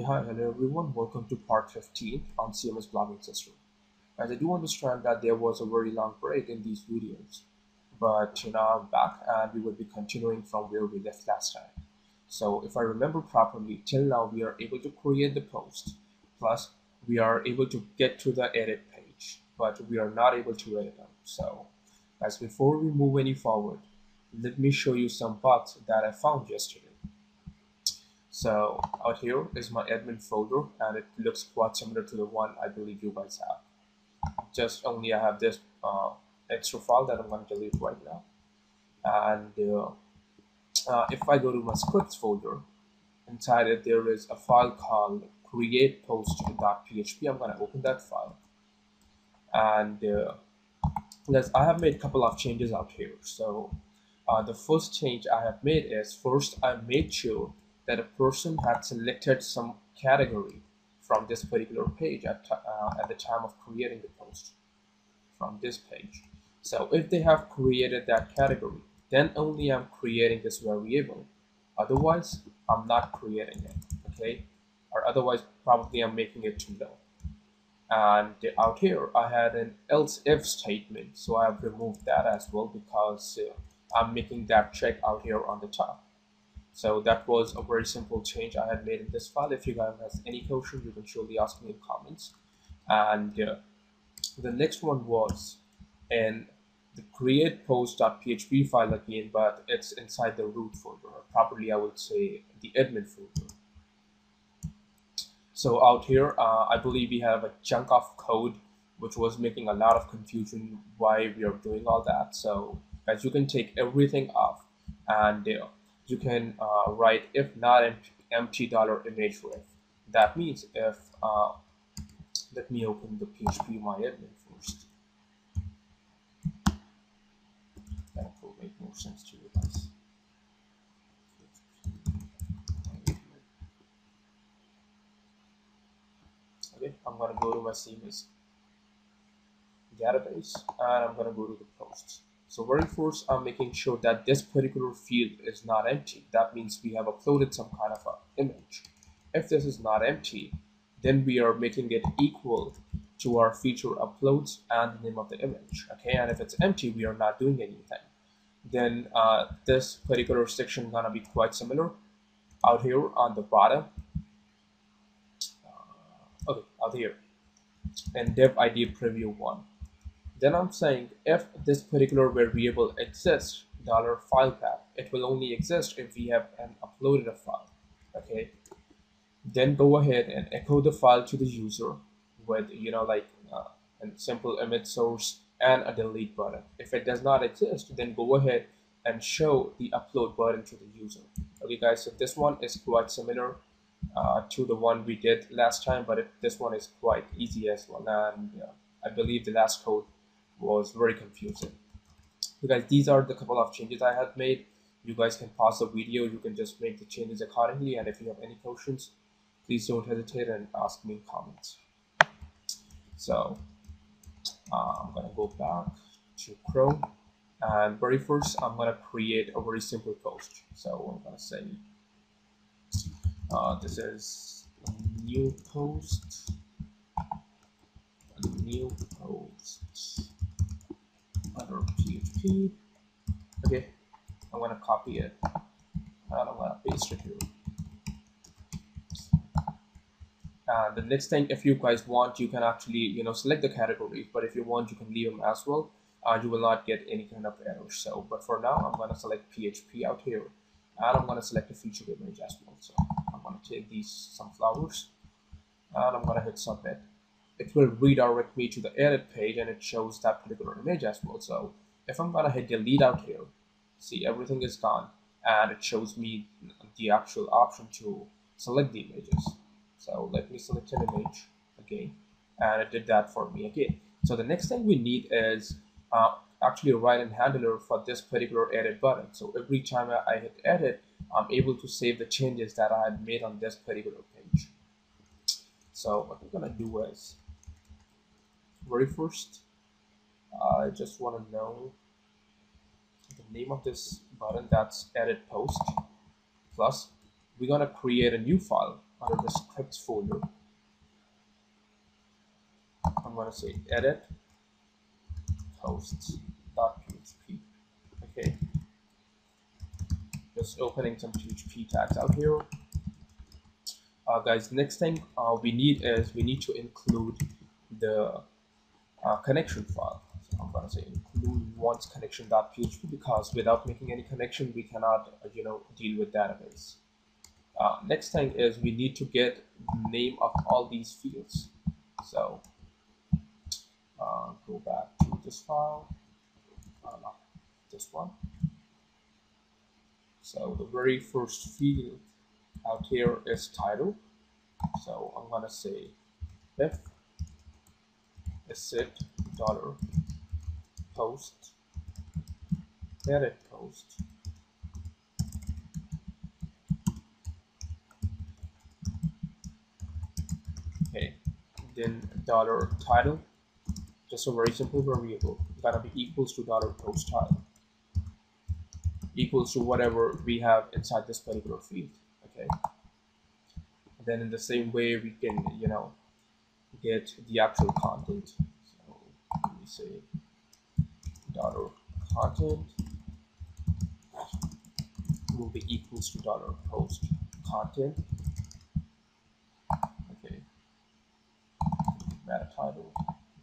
Hi, hello everyone. Welcome to part 15 on CMS blogging system. As I do understand that there was a very long break in these videos, but I'm back and we will be continuing from where we left last time. So if I remember properly, till now we are able to create the post, plus we are able to get to the edit page, but we are not able to edit them. So as before we move any forward, let me show you some bugs that I found yesterday. So out here is my admin folder and it looks quite similar to the one I believe you guys have. Just only I have this extra file that I'm going to delete right now. And if I go to my scripts folder, inside it there is a file called createpost.php. I'm going to open that file. And I have made a couple of changes out here. So the first change I have made is first I made sure that a person had selected some category from this particular page at the time of creating the post from this page. So if they have created that category, then only I'm creating this variable. Otherwise, I'm not creating it. Okay, or otherwise probably I'm making it too low. And out here I had an else if statement, so I have removed that as well because I'm making that check out here on the top. So that was a very simple change I had made in this file. If you guys have any question, you can surely ask me in comments. And the next one was in the create post.php file again, but it's inside the root folder, or properly I would say the admin folder. So out here, I believe we have a chunk of code which was making a lot of confusion why we are doing all that. So as you can take everything off and you can write if not empty dollar image with. That means if, let me open the PHP my admin first. That will make more sense to you guys. Okay, I'm gonna go to my CMS database and I'm gonna go to the posts. So very first I'm making sure that this particular field is not empty. That means we have uploaded some kind of a image. If this is not empty, then we are making it equal to our feature uploads and the name of the image. Okay, and if it's empty, we are not doing anything. Then this particular section gonna be quite similar. Out here on the bottom, okay, out here, and dev ID preview one. Then I'm saying if this particular variable exists, $file path, it will only exist if we have an uploaded a file. Okay. Then go ahead and echo the file to the user with like a simple image source and a delete button. If it does not exist, then go ahead and show the upload button to the user. Okay, guys. So this one is quite similar to the one we did last time, but this one is quite easy as well. And I believe the last code was very confusing. So guys, these are the couple of changes I had made. You guys can pause the video. You can just make the changes accordingly. And if you have any questions, please don't hesitate and ask me in comments. So I'm gonna go back to Chrome, and very first I'm gonna create a very simple post. So I'm gonna say this is a new post, under PHP. Okay, I'm gonna copy it and I'm gonna paste it here. The next thing, if you guys want, you can actually select the categories, but if you want, you can leave them as well. You will not get any kind of errors. So but for now I'm going to select PHP out here, and I'm going to select a featured image as well. So I'm going to take these sunflowers and I'm going to hit submit. It will redirect me to the edit page and it shows that particular image as well. So if I'm going to hit delete out here, see, everything is gone and it shows me the actual option to select the images. So let me select an image again, and it did that for me again. So the next thing we need is actually a write-in handler for this particular edit button. So every time I hit edit, I'm able to save the changes that I had made on this particular page. So what we're gonna do is, very first, I just want to know the name of this button, that's edit post. Plus, we're gonna create a new file under the its folder. I'm going to say edit posts.php. Okay, just opening some PHP tags out here. Guys, next thing we need to include the connection file. So I'm going to say include once connection.php, because without making any connection, we cannot deal with database. Next thing is we need to get the name of all these fields. So go back to this file, not this one. So the very first field out here is title. So I'm gonna say if set dollar post edit post. Okay, then dollar title, just a very simple variable, gonna be equals to dollar post title, equals to whatever we have inside this particular field. Okay, and then in the same way we can get the actual content. So let me say dollar content will be equals to dollar post content. Okay, meta title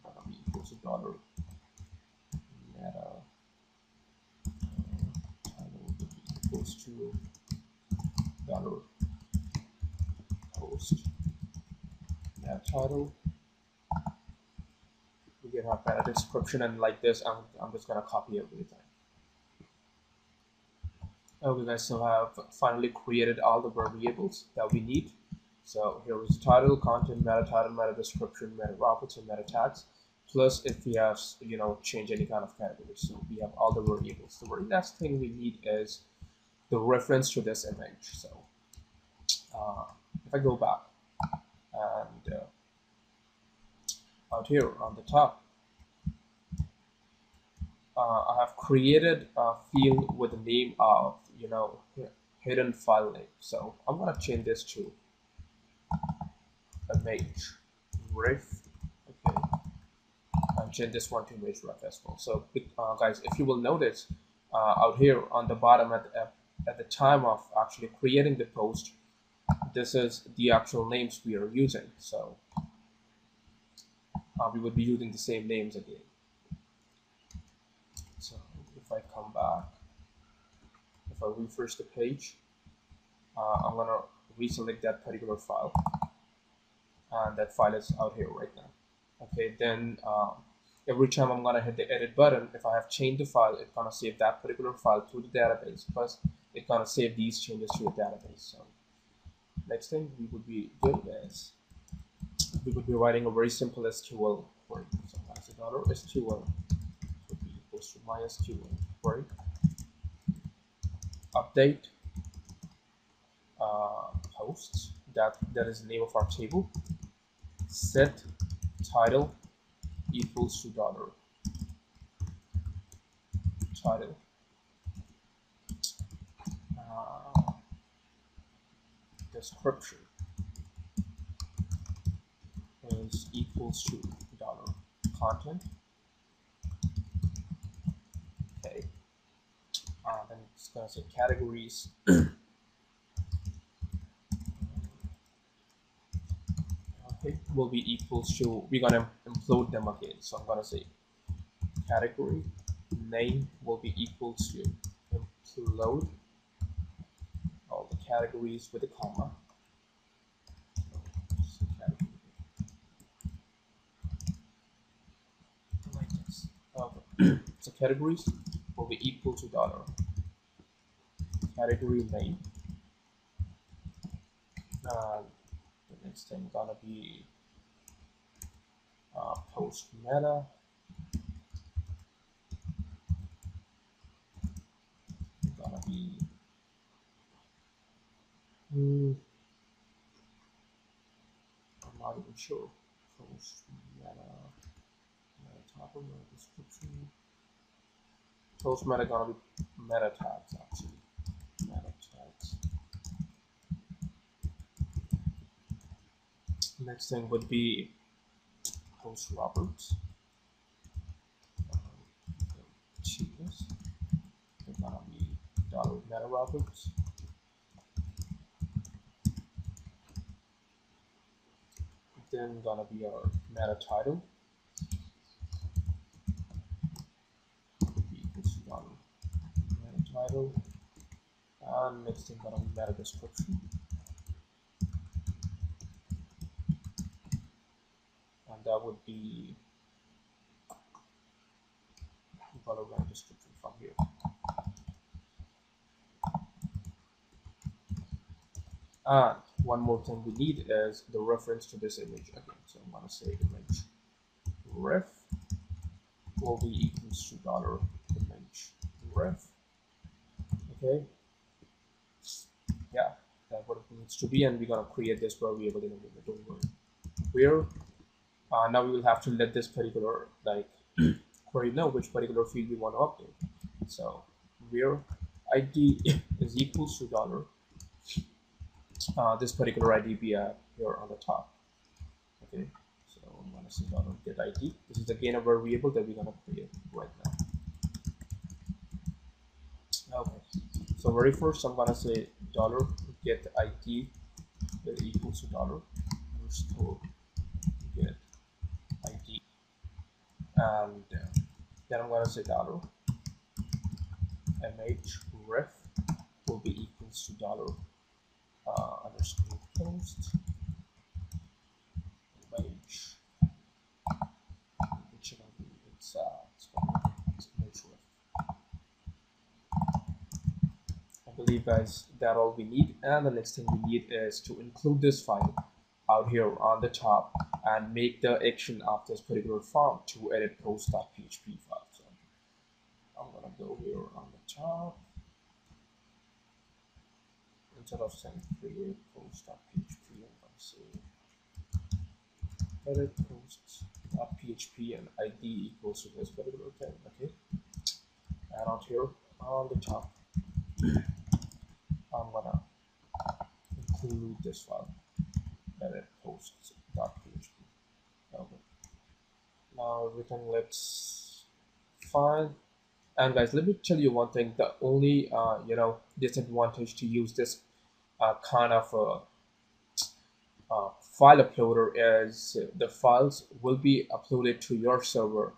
gonna be equals to dollar meta title will be equals to dollar post meta title. We can have meta description, and like this, I'm just gonna copy everything. Okay guys, so I have finally created all the variables that we need. So here is title, content, meta title, meta description, meta robots, and meta tags. Plus, if we have change any kind of category, so we have all the variables. The very next thing we need is the reference to this image. So if I go back and out here on the top, I have created a field with the name of hidden file name. So I'm gonna change this to image ref. Okay, and change this one to image ref as well. So guys, if you will notice out here on the bottom at the time of actually creating the post, this is the actual names we are using. So we would be using the same names again. So if I come back, if I refresh the page, I'm gonna reselect that particular file, and that file is out here right now. Okay, then every time I'm gonna hit the edit button, if I have changed the file, it's gonna save that particular file to the database. Plus, it's gonna save these changes to the database. So next thing we would be doing is we would be writing a very simple SQL query. So as a dollar SQL would be equals to MySQL query update posts. That is the name of our table. Set title equals to dollar title. Description is equals to dollar content. Okay, then it's gonna say categories. Okay, will be equals to, we're gonna implode them again. So I'm gonna say category name will be equals to implode all the categories with a comma. So category like this. Okay. So categories will be equal to dollar category name. The next thing gonna be post meta. Gonna be I'm not even sure. Post meta title, meta description. Post meta gonna be meta tags actually. Meta tags. Next thing would be host Roberts. Cheapest. It's gonna be $meta Roberts. Then gonna be our meta title. Equals to meta title. And next thing gonna be meta description. And that would be color meta description from here. And one more thing we need is the reference to this image again. So I'm gonna say image ref will be equals to $image ref. Okay. Yeah, that's what it needs to be, and we're gonna create this variable in a minute. Don't worry. Where now we will have to let this particular query know which particular field we want to update. So where ID is equals to dollar, this particular ID be here on the top. Okay, so I'm gonna say dollar get ID. This is again a variable that we're gonna create right now. Okay, so very first I'm gonna say dollar get ID is equals to dollar underscore get ID, and then I'm gonna say dollar mh ref will be equals to dollar underscore post image, which it's image ref. I believe, guys, that all we need, and the next thing we need is to include this file out here on the top and make the action of this particular form to edit post.php file. So I'm gonna go here on the top. Instead of saying create post.php, I'm gonna say edit post.php and ID equals to this particular thing. Okay, and out here on the top, I'm gonna include this file, edit post.php. Okay, now everything looks fine. And guys, let me tell you one thing: the only disadvantage to use this kind of file uploader is the files will be uploaded to your server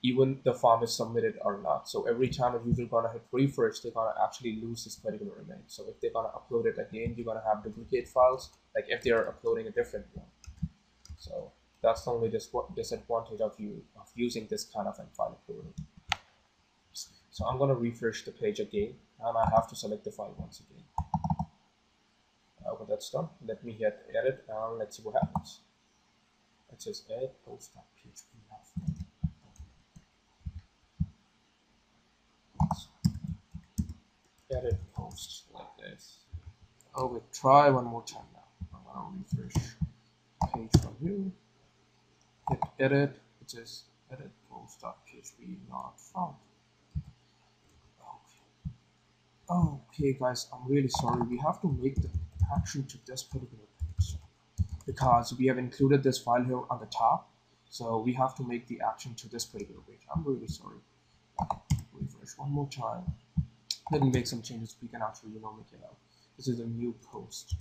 even the form is submitted or not. So every time a user gonna hit refresh, they're gonna actually lose this particular image. So if they're gonna upload it again, you're gonna have duplicate files, like if they're uploading a different one. So that's the only disadvantage of using this kind of file uploader. So I'm gonna refresh the page again, and I have to select the file once again. When that's done, let me hit edit and let's see what happens. It says edit post.php. Edit post like this. Okay, try one more time now. I'm gonna refresh page from here. Hit edit. It says edit post.php not found. Okay, guys, I'm really sorry. We have to make the action to this particular page because we have included this file here on the top. So we have to make the action to this particular page. I'm really sorry. Refresh one more time. Let me make some changes. We can actually, make it out. This is a new post.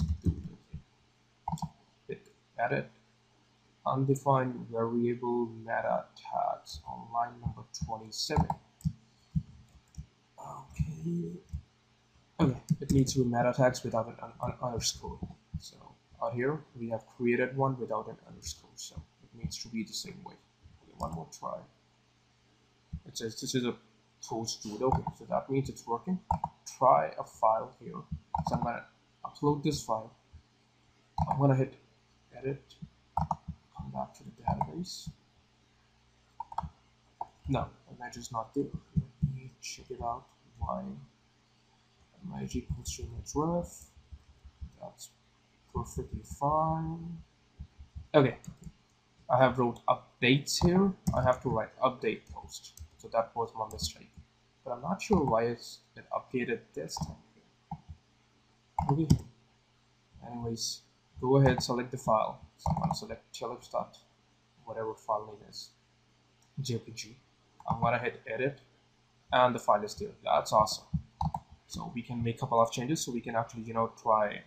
Hit edit. Undefined variable meta tags on line number 27. Okay, it needs to be meta tags without an underscore. So out here we have created one without an underscore, so it needs to be the same way. Okay, one more try. It says this is a post dude. Okay, so that means it's working. Try a file here. So I'm gonna upload this file. I'm gonna hit edit, come back to the database. No, image is not there. Let me check it out. Why? Image equals to image ref. That's perfectly fine. Okay, I have wrote updates here. I have to write update post. So that was my mistake. But I'm not sure why it updated this time here. Okay. Anyways, go ahead, select the file. So I'm going to select teleps dot whatever file name is, JPG. I'm going to hit edit, and the file is there. That's awesome. So we can make a couple of changes, so we can actually, try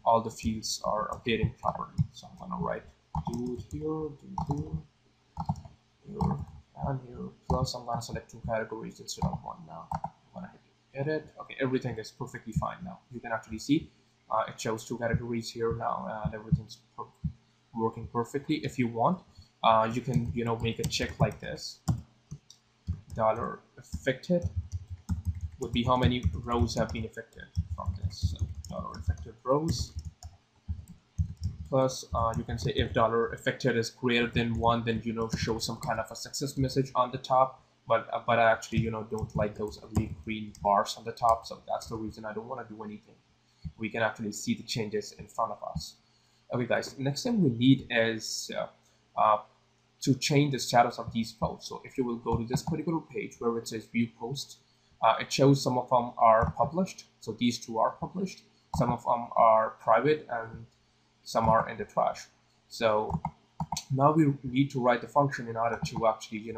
all the fields are updating properly. So I'm going to write do here, here, and here. Plus, I'm going to select two categories instead of one now. I'm going to hit edit. Okay, everything is perfectly fine now. You can actually see it shows two categories here now, and everything's working perfectly. If you want, you can, make a check like this. Dollar affected would be how many rows have been affected from this. So dollar affected rows. Plus, you can say if dollar affected is greater than one, then show some kind of a success message on the top. But I actually don't like those ugly green bars on the top, so that's the reason I don't want to do anything. We can actually see the changes in front of us. Okay, guys. Next thing we need is to change the status of these posts. So if you will go to this particular page where it says view post, it shows some of them are published. So these two are published. Some of them are private and some are in the trash. So now we need to write the function in order to actually,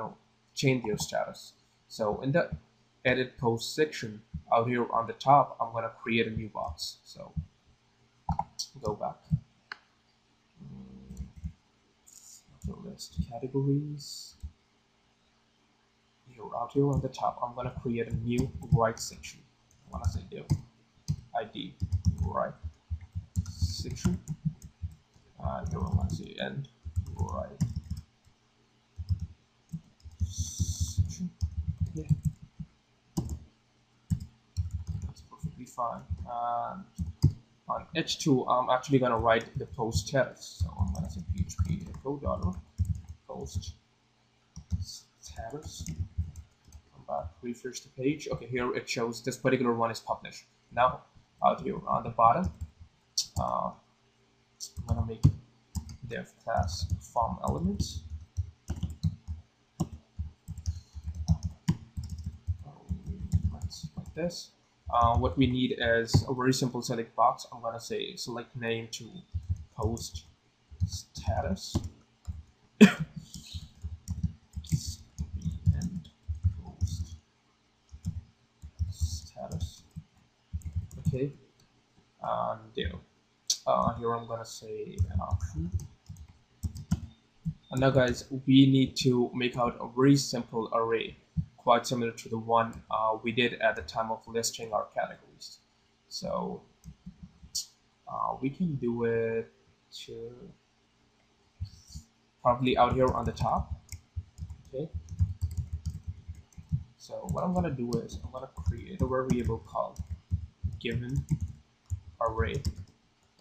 change their status. So in the edit post section out here on the top, I'm going to create a new box. So go back. So list categories. Here, out here on the top, I'm going to create a new right section. I'm going to say div id right section. And here I'm going to say end right section. Yeah, that's perfectly fine. And on H2, I'm actually going to write the post status. So I'm going to say PHP echo dollar post status. Come back, refresh the page. Okay, here it shows this particular one is published. Now, out here on the bottom, I'm going to make dev class form elements. Like this. What we need is a very simple select box. I'm going to say select name to post status. And post status. Okay. And there. Here I'm going to say an option. And now guys, we need to make out a very simple array, quite similar to the one we did at the time of listing our categories. So we can do it probably out here on the top. Okay. So what I'm gonna do is I'm gonna create a variable called given array.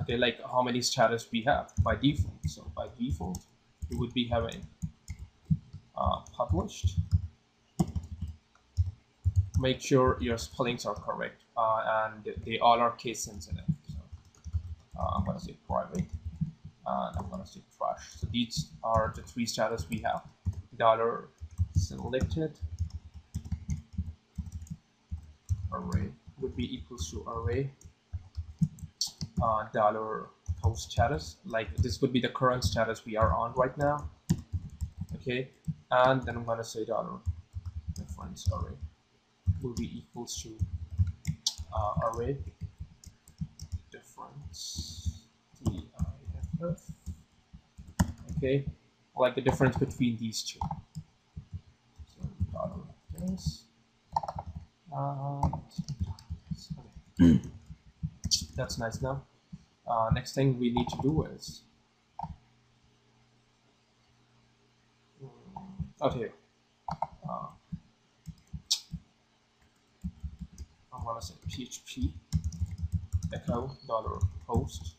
Okay, like how many status we have by default. So by default, we would be having published. Make sure your spellings are correct and they all are case sensitive. So I'm gonna say private and I'm gonna say trash. So these are the three status we have. Dollar selected array would be equals to array dollar post status. Like this would be the current status we are on right now. Okay, and then I'm gonna say dollar reference array will be equals to array difference diff. Okay, like the difference between these two. So dollar this. Okay. That's nice now. Next thing we need to do is out here. I'm gonna say PHP echo dollar post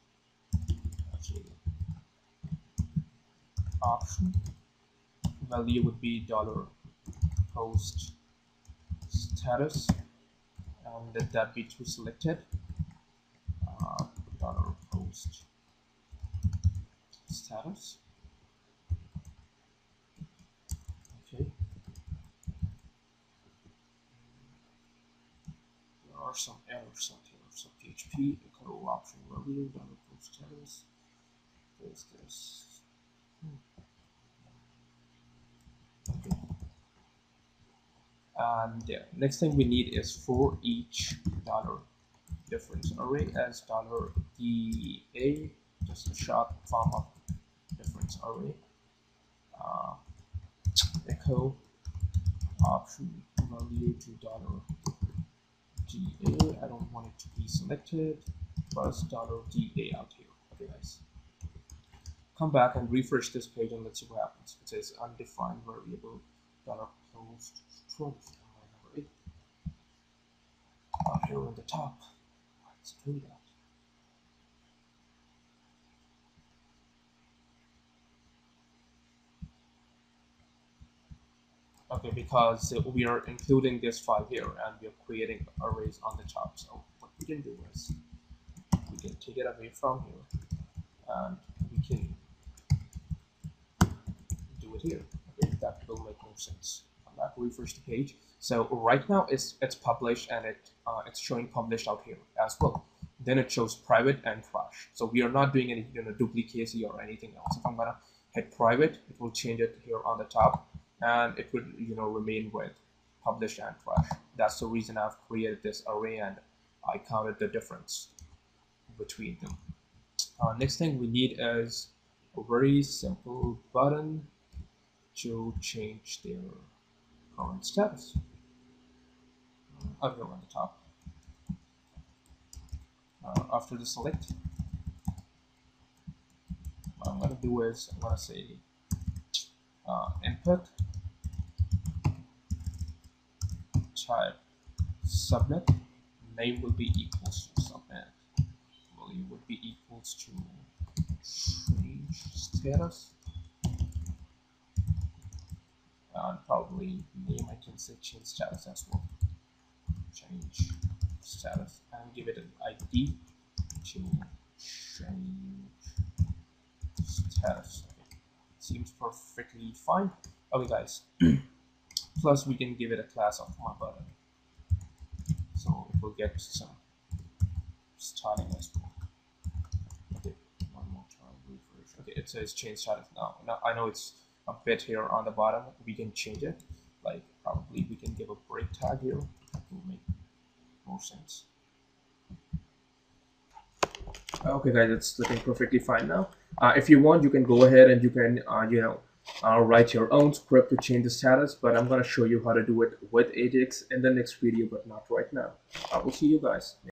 actually option value would be dollar post status and let that be to selected dollar post status. Okay, there are some errors out here. So PHP echo option value dollar post status. Is this? Okay. And next thing we need is for each dollar difference array as dollar $DA, just a short form of difference array. Echo option value to dollar $DA. I don't want it to be selected. Plus dollar $DA out here. Okay, guys. Come back and refresh this page and let's see what happens. It says undefined variable dollar closed struct number 8 out here on the top. Let's do that. Okay, because we are including this file here and we are creating arrays on the top. So what we can do is we can take it away from here and we can do it here. Okay, that will make more sense. Come back, refresh the page. So right now it's published and it's showing published out here as well. Then it shows private and trash. So we are not doing any duplicacy or anything else. If I'm gonna hit private, it will change it here on the top, and it would remain with published and trash. That's the reason I've created this array and I counted the difference between them. Next thing we need is a very simple button to change their current status. Up here on the top. After the select, what I'm going to do is I'm going to say input type subnet, name will be equals to subnet, value would be equals to change status, and probably name I can say change status as well. Change status and give it an ID to change status. Okay. Seems perfectly fine. Okay, guys. Plus, we can give it a class of my button, so it will get some styling as well. Okay, one more time, refresh. Okay, it says change status now. Now I know it's a bit here on the bottom. We can change it. Like probably we can give a break tag here. That will make more sense. Okay, guys, it's looking perfectly fine now. If you want, you can go ahead and you can write your own script to change the status, but I'm going to show you how to do it with Ajax in the next video, but not right now. I will see you guys.